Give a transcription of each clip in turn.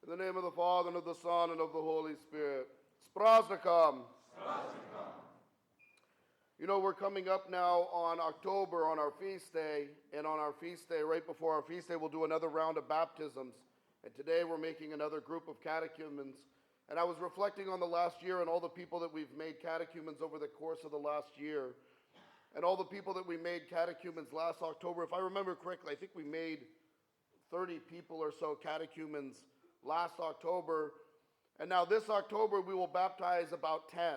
In the name of the Father, and of the Son, and of the Holy Spirit. S prazdnikom. You know, we're coming up now on October on our feast day, and on our feast day, right before our feast day, we'll do another round of baptisms. And today we're making another group of catechumens. And I was reflecting on the last year and all the people that we've made catechumens over the course of the last year. And all the people that we made catechumens last October. If I remember correctly, I think we made 30 people or so catechumens last October. And now this October we will baptize about 10.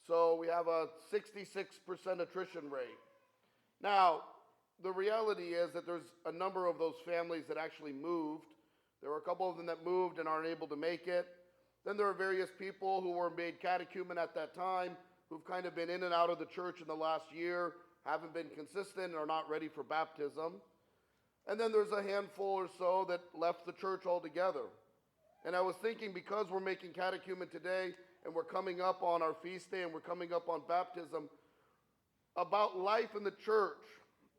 So we have a 66% attrition rate. Now, the reality is that there's a number of those families that actually moved. There were a couple of them that moved and aren't able to make it. Then there are various people who were made catechumen at that time who've kind of been in and out of the church in the last year, haven't been consistent, and are not ready for baptism. And then there's a handful or so that left the church altogether. And I was thinking, because we're making catechumen today, and we're coming up on our feast day, and we're coming up on baptism, about life in the church.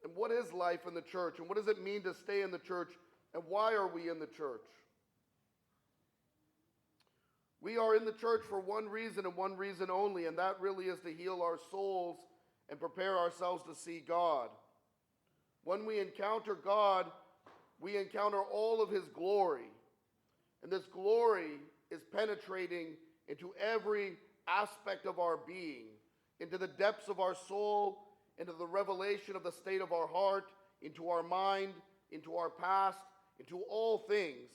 And what is life in the church? And what does it mean to stay in the church? And why are we in the church? We are in the church for one reason and one reason only, and that really is to heal our souls and prepare ourselves to see God. When we encounter God, we encounter all of His glory. And this glory is penetrating into every aspect of our being, into the depths of our soul, into the revelation of the state of our heart, into our mind, into our past, into all things.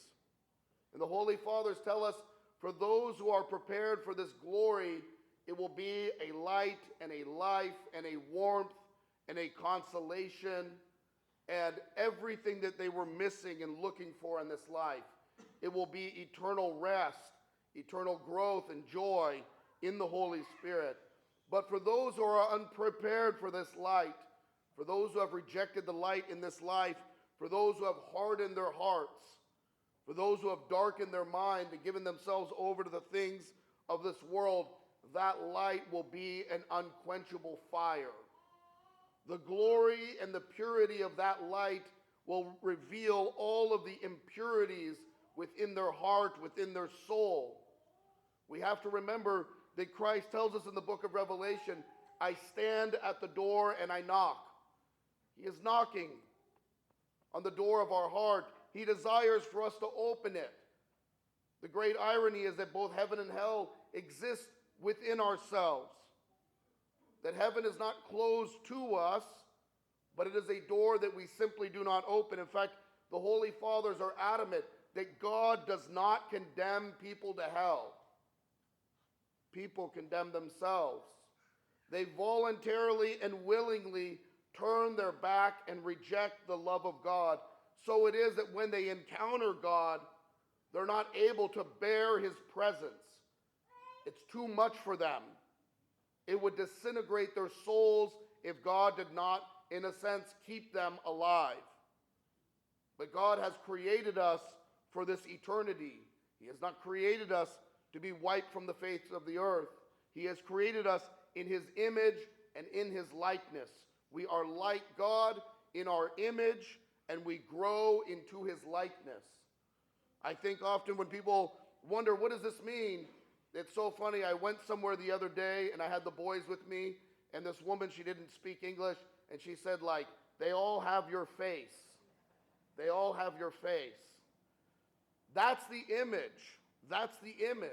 And the Holy Fathers tell us, for those who are prepared for this glory, it will be a light and a life and a warmth and a consolation and everything that they were missing and looking for in this life. It will be eternal rest, eternal growth and joy in the Holy Spirit. But for those who are unprepared for this light, for those who have rejected the light in this life, for those who have hardened their hearts, for those who have darkened their mind and given themselves over to the things of this world, that light will be an unquenchable fire. The glory and the purity of that light will reveal all of the impurities within their heart, within their soul. We have to remember that Christ tells us in the book of Revelation, I stand at the door and I knock. He is knocking on the door of our heart. He desires for us to open it. The great irony is that both heaven and hell exist within ourselves. That heaven is not closed to us, but it is a door that we simply do not open. In fact, the Holy Fathers are adamant that God does not condemn people to hell. People condemn themselves. They voluntarily and willingly turn their back and reject the love of God. So it is that when they encounter God, they're not able to bear His presence. It's too much for them. It would disintegrate their souls if God did not, in a sense, keep them alive. But God has created us for this eternity. He has not created us to be wiped from the face of the earth. He has created us in His image and in His likeness. We are like God in our image, and we grow into His likeness. I think often when people wonder, what does this mean? It's so funny. I went somewhere the other day, and I had the boys with me, and this woman, she didn't speak English, and she said, like, they all have your face. They all have your face. That's the image. That's the image.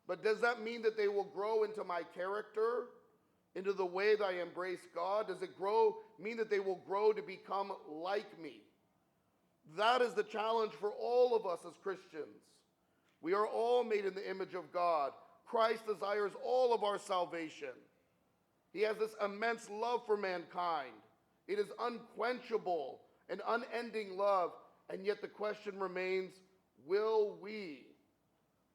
But does that mean that they will grow into my character, into the way that I embrace God? Does it mean that they will grow to become like me? That is the challenge for all of us as Christians. We are all made in the image of God. Christ desires all of our salvation. He has this immense love for mankind. It is unquenchable, an unending love. And yet the question remains, will we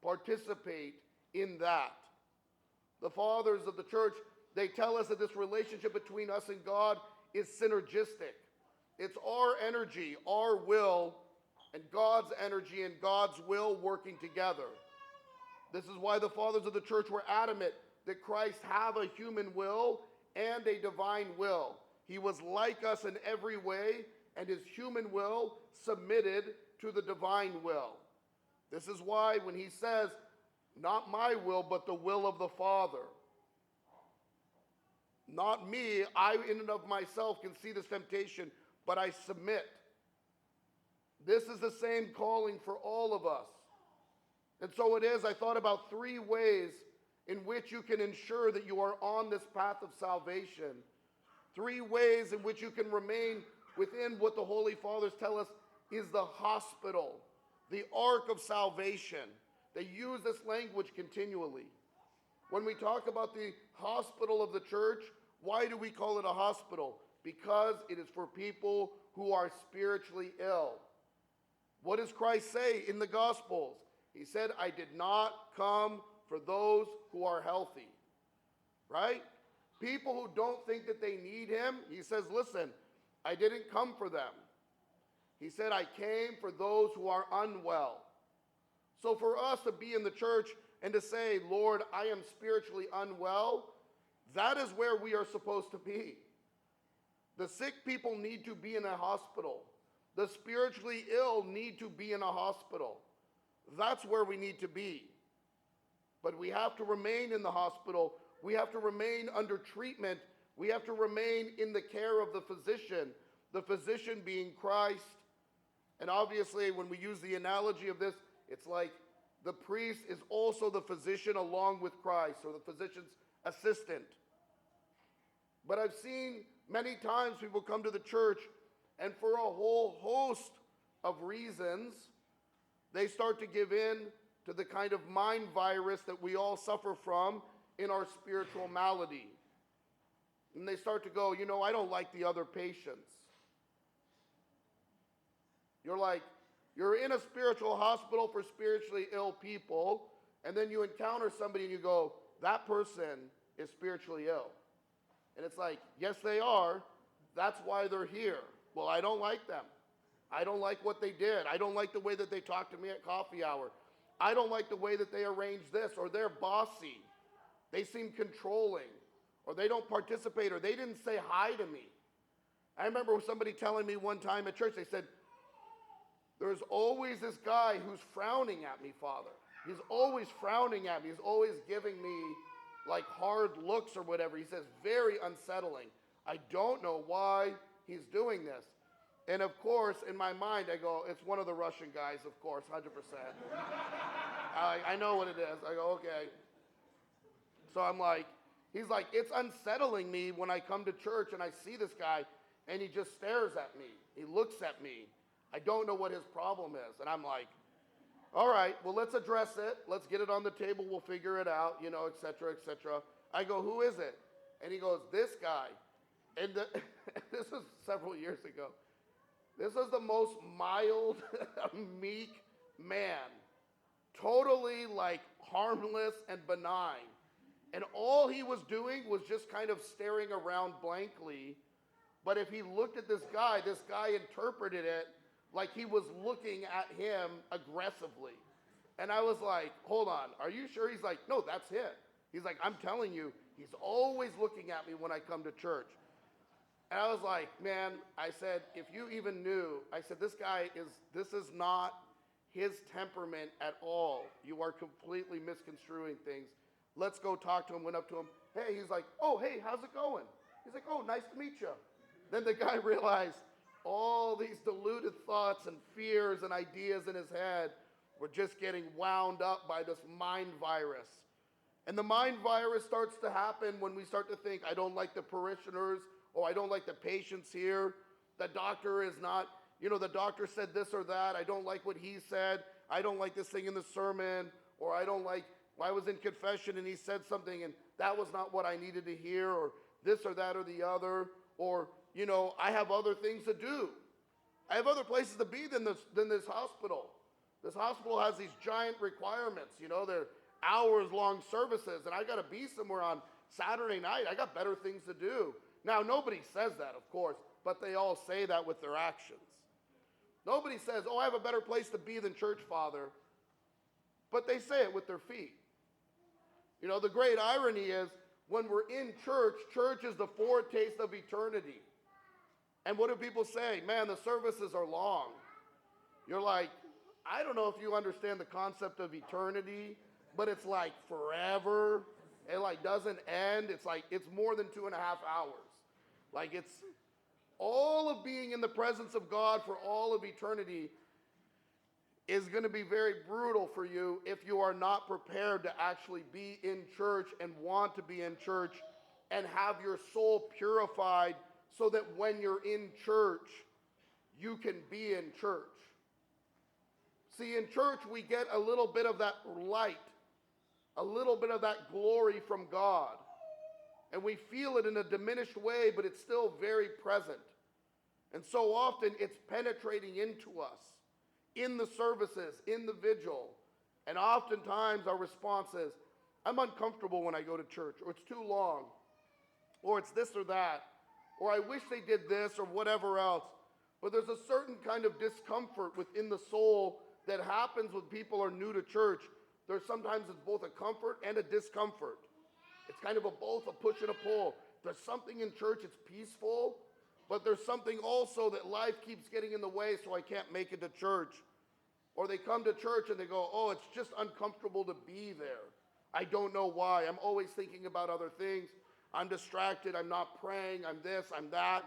participate in that? The fathers of the church, they tell us that this relationship between us and God is synergistic. It's our energy, our will, and God's energy and God's will working together. This is why the fathers of the church were adamant that Christ have a human will and a divine will. He was like us in every way, and his human will submitted to the divine will. This is why when he says, not my will, but the will of the Father. Not me, I in and of myself can see this temptation, but I submit. This is the same calling for all of us. And so it is, I thought about 3 ways in which you can ensure that you are on this path of salvation. 3 ways in which you can remain within what the Holy Fathers tell us is the hospital, the ark of salvation. They use this language continually. When we talk about the hospital of the church, why do we call it a hospital? Because it is for people who are spiritually ill. What does Christ say in the Gospels? He said, I did not come for those who are healthy. Right? People who don't think that they need him, he says, listen, I didn't come for them. He said, I came for those who are unwell. So for us to be in the church and to say, Lord, I am spiritually unwell, that is where we are supposed to be. The sick people need to be in a hospital. The spiritually ill need to be in a hospital. That's where we need to be. But we have to remain in the hospital. We have to remain under treatment. We have to remain in the care of the physician being Christ. And obviously, when we use the analogy of this, it's like the priest is also the physician along with Christ, or the physician's assistant. But I've seen many times people come to the church, and for a whole host of reasons, they start to give in to the kind of mind virus that we all suffer from in our spiritual malady. And they start to go, I don't like the other patients. You're in a spiritual hospital for spiritually ill people, and then you encounter somebody and you go, that person is spiritually ill. And it's like, yes, they are. That's why they're here. Well, I don't like them. I don't like what they did. I don't like the way that they talked to me at coffee hour. I don't like the way that they arranged this, or they're bossy. They seem controlling, or they don't participate, or they didn't say hi to me. I remember somebody telling me one time at church, they said, there's always this guy who's frowning at me, Father. He's always frowning at me. He's always giving me like hard looks or whatever. He says, very unsettling. I don't know why he's doing this. And of course, in my mind, I go, it's one of the Russian guys, of course, 100%. I know what it is. I go, okay. So I'm like, he's like, it's unsettling me when I come to church and I see this guy and he just stares at me. He looks at me. I don't know what his problem is. And I'm like, all right, well, let's address it. Let's get it on the table. We'll figure it out, et cetera, et cetera. I go, who is it? And he goes, this guy. And this was several years ago. This was the most mild, meek man. Totally like harmless and benign. And all he was doing was just kind of staring around blankly. But if he looked at this guy interpreted it like he was looking at him aggressively. And I was like, hold on, are you sure? He's like, no, that's it. He's like, I'm telling you, he's always looking at me when I come to church. And I was like, man, I said, if you even knew, I said, this is not his temperament at all. You are completely misconstruing things. Let's go talk to him. Went up to him. Hey, he's like, oh, hey, how's it going? He's like, oh, nice to meet you. Then the guy realized all these deluded thoughts and fears and ideas in his head were just getting wound up by this mind virus. And the mind virus starts to happen when we start to think, I don't like the parishioners, or I don't like the patients here. The doctor is not, the doctor said this or that. I don't like what he said. I don't like this thing in the sermon. Or I don't like, I was in confession and he said something and that was not what I needed to hear, or this or that or the other. Or, I have other things to do. I have other places to be than this hospital. This hospital has these giant requirements. They're hours-long services, and I got to be somewhere on Saturday night. I got better things to do. Now, nobody says that, of course, but they all say that with their actions. Nobody says, oh, I have a better place to be than church, Father, but they say it with their feet. The great irony is when we're in church, church is the foretaste of eternity. And what do people say? Man, the services are long. You're like, I don't know if you understand the concept of eternity, but it's like forever. It like doesn't end. It's like, it's more than 2.5 hours. Like it's all of being in the presence of God for all of eternity is going to be very brutal for you if you are not prepared to actually be in church and want to be in church and have your soul purified so that when you're in church, you can be in church. See, in church, we get a little bit of that light, a little bit of that glory from God. And we feel it in a diminished way, but it's still very present. And so often, it's penetrating into us, in the services, in the vigil. And oftentimes, our response is, I'm uncomfortable when I go to church, or it's too long, or it's this or that, or I wish they did this, or whatever else. But there's a certain kind of discomfort within the soul that happens when people are new to church. There's sometimes it's both a comfort and a discomfort. It's kind of both a push and a pull. There's something in church, it's peaceful, but there's something also that life keeps getting in the way, so I can't make it to church. Or they come to church and they go, oh, it's just uncomfortable to be there. I don't know why. I'm always thinking about other things. I'm distracted. I'm not praying. I'm this, I'm that.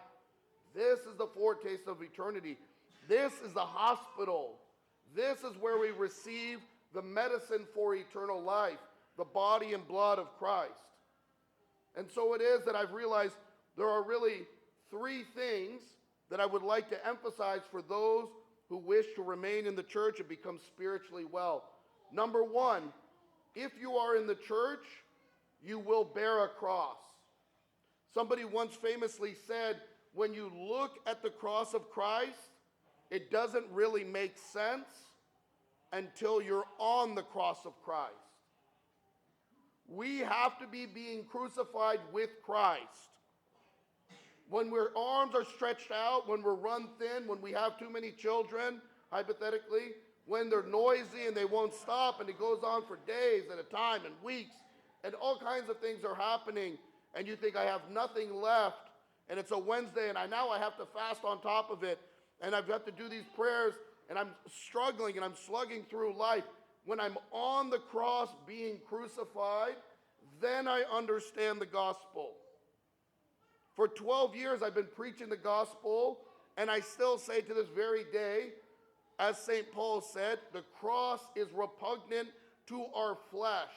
This is the foretaste of eternity. This is the hospital. This is where we receive the medicine for eternal life, the body and blood of Christ. And so it is that I've realized there are really 3 things that I would like to emphasize for those who wish to remain in the church and become spiritually well. Number 1, if you are in the church, you will bear a cross. Somebody once famously said, when you look at the cross of Christ, it doesn't really make sense until you're on the cross of Christ. We have to be being crucified with Christ. When our arms are stretched out, when we're run thin, when we have too many children, hypothetically, when they're noisy and they won't stop and it goes on for days at a time and weeks, and all kinds of things are happening, and you think I have nothing left, and it's a Wednesday, and now I have to fast on top of it, and I've got to do these prayers, and I'm struggling and I'm slugging through life. When I'm on the cross being crucified, then I understand the gospel. For 12 years, I've been preaching the gospel, and I still say to this very day, as St. Paul said, the cross is repugnant to our flesh.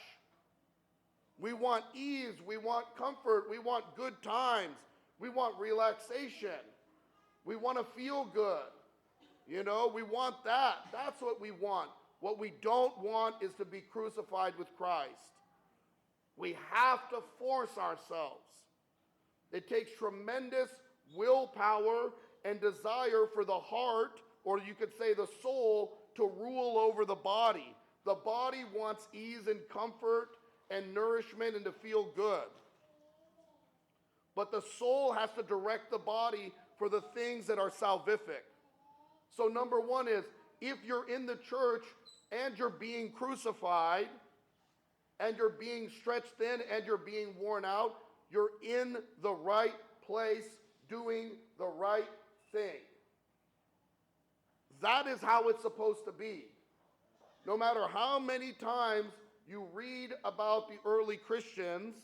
We want ease, we want comfort, we want good times, we want relaxation, we want to feel good. You know, we want that. That's what we want. What we don't want is to be crucified with Christ. We have to force ourselves. It takes tremendous willpower and desire for the heart, or you could say the soul, to rule over the body. The body wants ease and comfort and nourishment and to feel good. But the soul has to direct the body for the things that are salvific. So number 1 is, if you're in the church and you're being crucified and you're being stretched thin and you're being worn out, you're in the right place doing the right thing. That is how it's supposed to be. No matter how many times you read about the early Christians,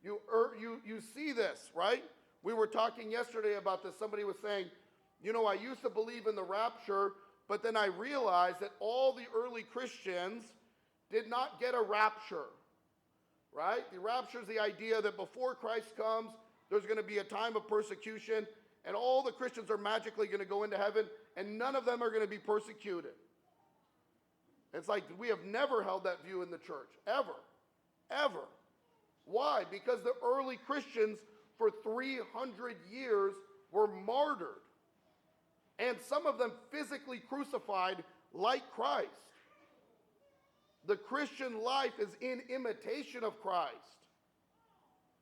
you see this, right? We were talking yesterday about this. Somebody was saying, you know, I used to believe in the rapture, but then I realized that all the early Christians did not get a rapture, right? The rapture is the idea that before Christ comes, there's going to be a time of persecution, and all the Christians are magically going to go into heaven, and none of them are going to be persecuted. It's like we have never held that view in the church, ever, ever. Why? Because the early Christians for 300 years were martyred, and some of them physically crucified like Christ. The Christian life is in imitation of Christ.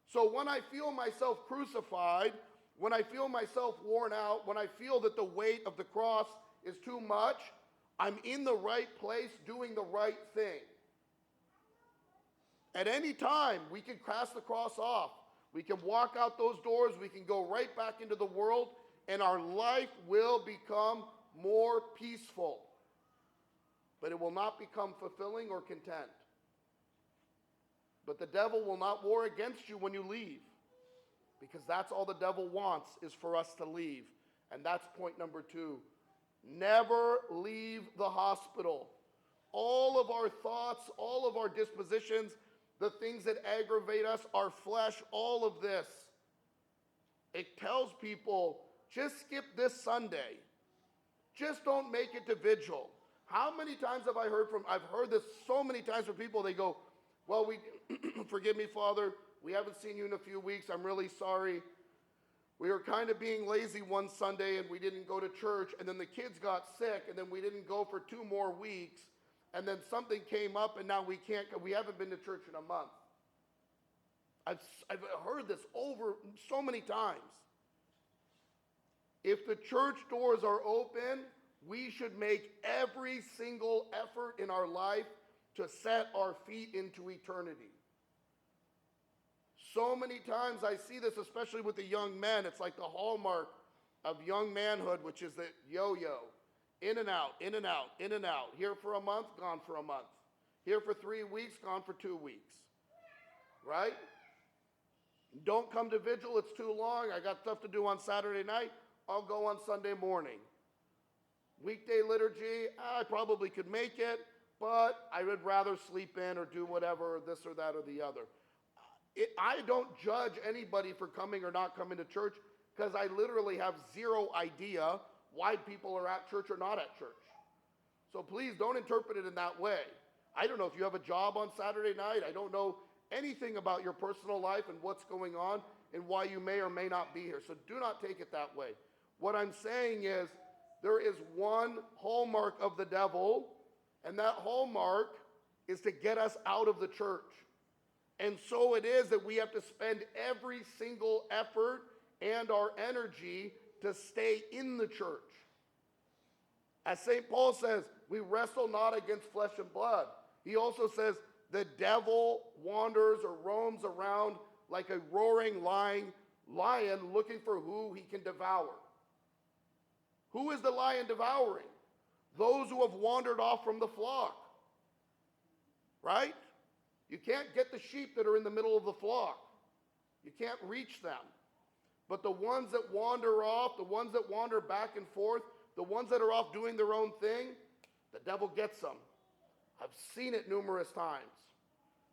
So when I feel myself crucified, when I feel myself worn out, when I feel that the weight of the cross is too much, I'm in the right place doing the right thing. At any time, we can cast the cross off. We can walk out those doors. We can go right back into the world. and our life will become more peaceful. But it will not become fulfilling or content. But the devil will not war against you when you leave, because that's all the devil wants, is for us to leave. And that's point number 2. Never leave the hospital. All of our thoughts, all of our dispositions, the things that aggravate us, our flesh, all of this, it tells people, just skip this Sunday. Just don't make it to vigil. How many times have I heard I've heard this so many times from people, they go, well, forgive me, Father, we haven't seen you in a few weeks, I'm really sorry. We were kind of being lazy one Sunday and we didn't go to church, and then the kids got sick, and then we didn't go for 2 more weeks, and then something came up and now we haven't been to church in a month. I've heard this over so many times. If the church doors are open, we should make every single effort in our life to set our feet into eternity. So many times I see this, especially with the young men. It's like the hallmark of young manhood, which is the yo-yo. In and out, in and out, in and out. Here for a month, gone for a month. Here for 3 weeks, gone for 2 weeks. Right? Don't come to vigil, it's too long. I got stuff to do on Saturday night. I'll go on Sunday morning. Weekday liturgy, I probably could make it, but I would rather sleep in or do whatever, this or that or the other. I don't judge anybody for coming or not coming to church, because I literally have zero idea why people are at church or not at church. So please don't interpret it in that way. I don't know if you have a job on Saturday night. I don't know anything about your personal life and what's going on and why you may or may not be here. So do not take it that way. What I'm saying is, there is one hallmark of the devil, and that hallmark is to get us out of the church. And so it is that we have to spend every single effort and our energy to stay in the church. As St. Paul says, we wrestle not against flesh and blood. He also says the devil wanders or roams around like a roaring lion looking for who he can devour. Who is the lion devouring? Those who have wandered off from the flock. Right? You can't get the sheep that are in the middle of the flock. You can't reach them. But the ones that wander off, the ones that wander back and forth, the ones that are off doing their own thing, the devil gets them. I've seen it numerous times.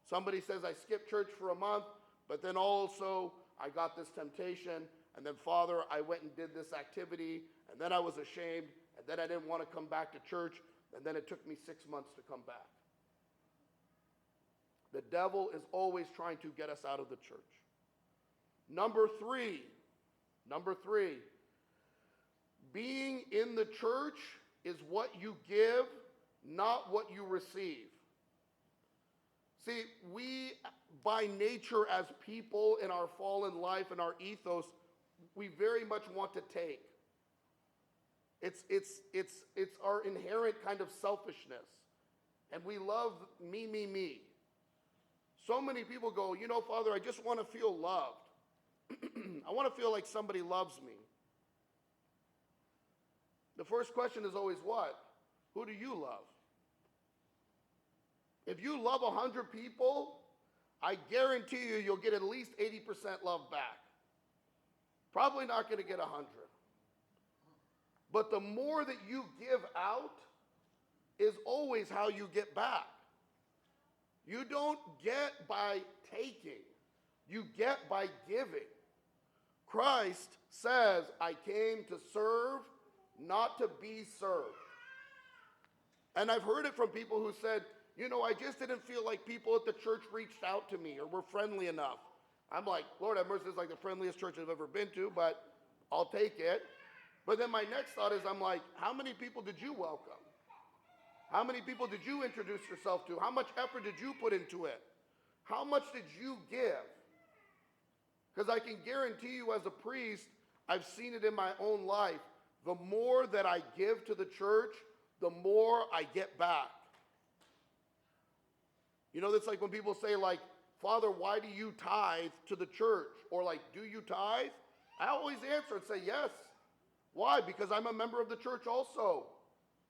Somebody says, I skipped church for a month, but then also I got this temptation, and then, Father, I went and did this activity, and then I was ashamed, and then I didn't want to come back to church, and then it took me 6 months to come back. The devil is always trying to get us out of the church. Number three, being in the church is what you give, not what you receive. See, we, by nature as people in our fallen life and our ethos, we very much want to take. It's our inherent kind of selfishness. And we love me, me, me. So many people go, you know, Father, I just want to feel loved. I want to feel like somebody loves me. The first question is always what? Who do you love? If you love 100 people, I guarantee you, you'll get at least 80% love back. Probably not going to get 100. But the more that you give out is always how you get back. You don't get by taking. You get by giving. Christ says, I came to serve, not to be served. And I've heard it from people who said, you know, I just didn't feel like people at the church reached out to me or were friendly enough. I'm like, Lord have mercy, this is like the friendliest church I've ever been to, but I'll take it. But then my next thought is, I'm like, how many people did you welcome? How many people did you introduce yourself to? How much effort did you put into it? How much did you give? Because I can guarantee you as a priest, I've seen it in my own life. The more that I give to the church, the more I get back. You know, it's like when people say, like, Father, why do you tithe to the church? Or like, do you tithe? I always answer and say, yes. Why? Because I'm a member of the church also.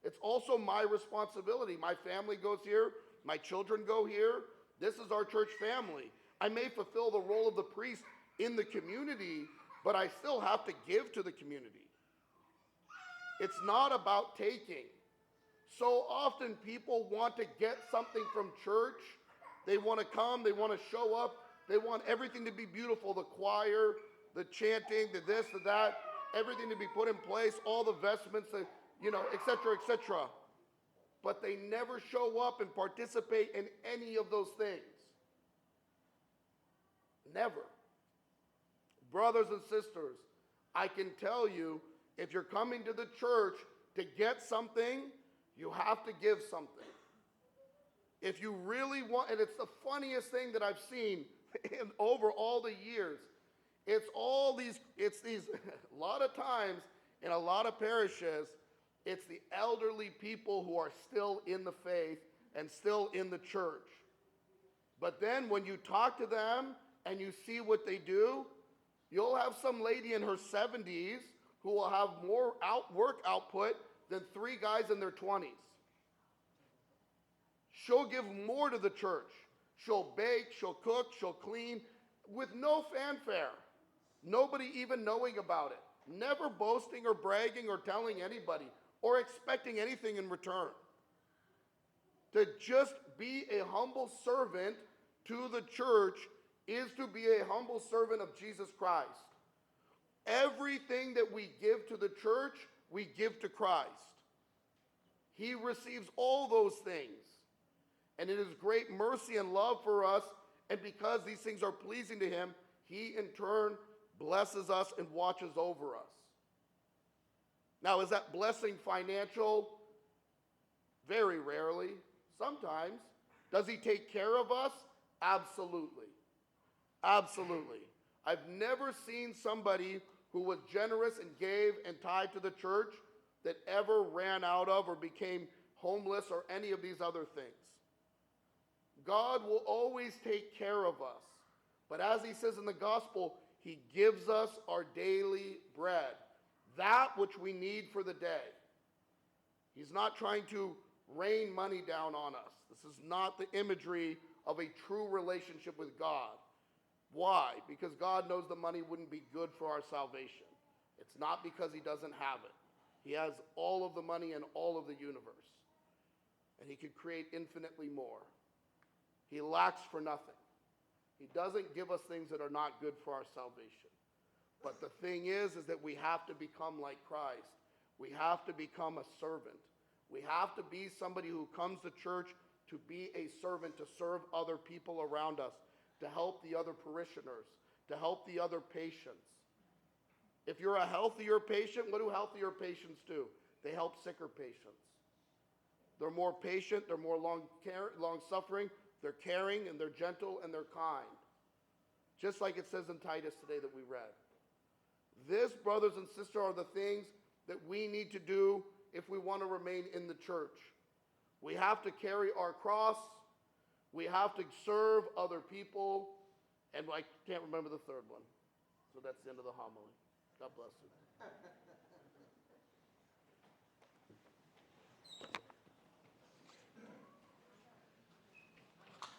It's also my responsibility. My family goes here. My children go here. This is our church family. I may fulfill the role of the priest in the community, but I still have to give to the community. It's not about taking. So often people want to get something from church. They want to come, they want to show up, they want everything to be beautiful, the choir, the chanting, the this, the that, everything to be put in place, all the vestments, etc., etc. But they never show up and participate in any of those things. Never. Brothers and sisters, I can tell you, if you're coming to the church to get something, you have to give something. If you really want, and it's the funniest thing that I've seen over all the years, it's these, a lot of times in a lot of parishes, it's the elderly people who are still in the faith and still in the church. But then when you talk to them and you see what they do, you'll have some lady in her 70s who will have more work output than 3 guys in their 20s. She'll give more to the church. She'll bake, she'll cook, she'll clean with no fanfare. Nobody even knowing about it. Never boasting or bragging or telling anybody or expecting anything in return. To just be a humble servant to the church is to be a humble servant of Jesus Christ. Everything that we give to the church, we give to Christ. He receives all those things. And it is great mercy and love for us, and because these things are pleasing to him, he in turn blesses us and watches over us. Now, is that blessing financial? Very rarely. Sometimes. Does he take care of us? Absolutely. Absolutely. I've never seen somebody who was generous and gave and tied to the church that ever ran out of or became homeless or any of these other things. God will always take care of us. But as he says in the gospel, he gives us our daily bread, that which we need for the day. He's not trying to rain money down on us. This is not the imagery of a true relationship with God. Why? Because God knows the money wouldn't be good for our salvation. It's not because he doesn't have it. He has all of the money in all of the universe. And he could create infinitely more. He lacks for nothing. He doesn't give us things that are not good for our salvation. But the thing is that we have to become like Christ. We have to become a servant. We have to be somebody who comes to church to be a servant, to serve other people around us, to help the other parishioners, to help the other patients. If you're a healthier patient, what do healthier patients do? They help sicker patients. They're more patient, they're more long-suffering, they're caring, and they're gentle, and they're kind. Just like it says in Titus today that we read. This, brothers and sisters, are the things that we need to do if we want to remain in the church. We have to carry our cross. We have to serve other people. And I can't remember the third one. So that's the end of the homily. God bless you.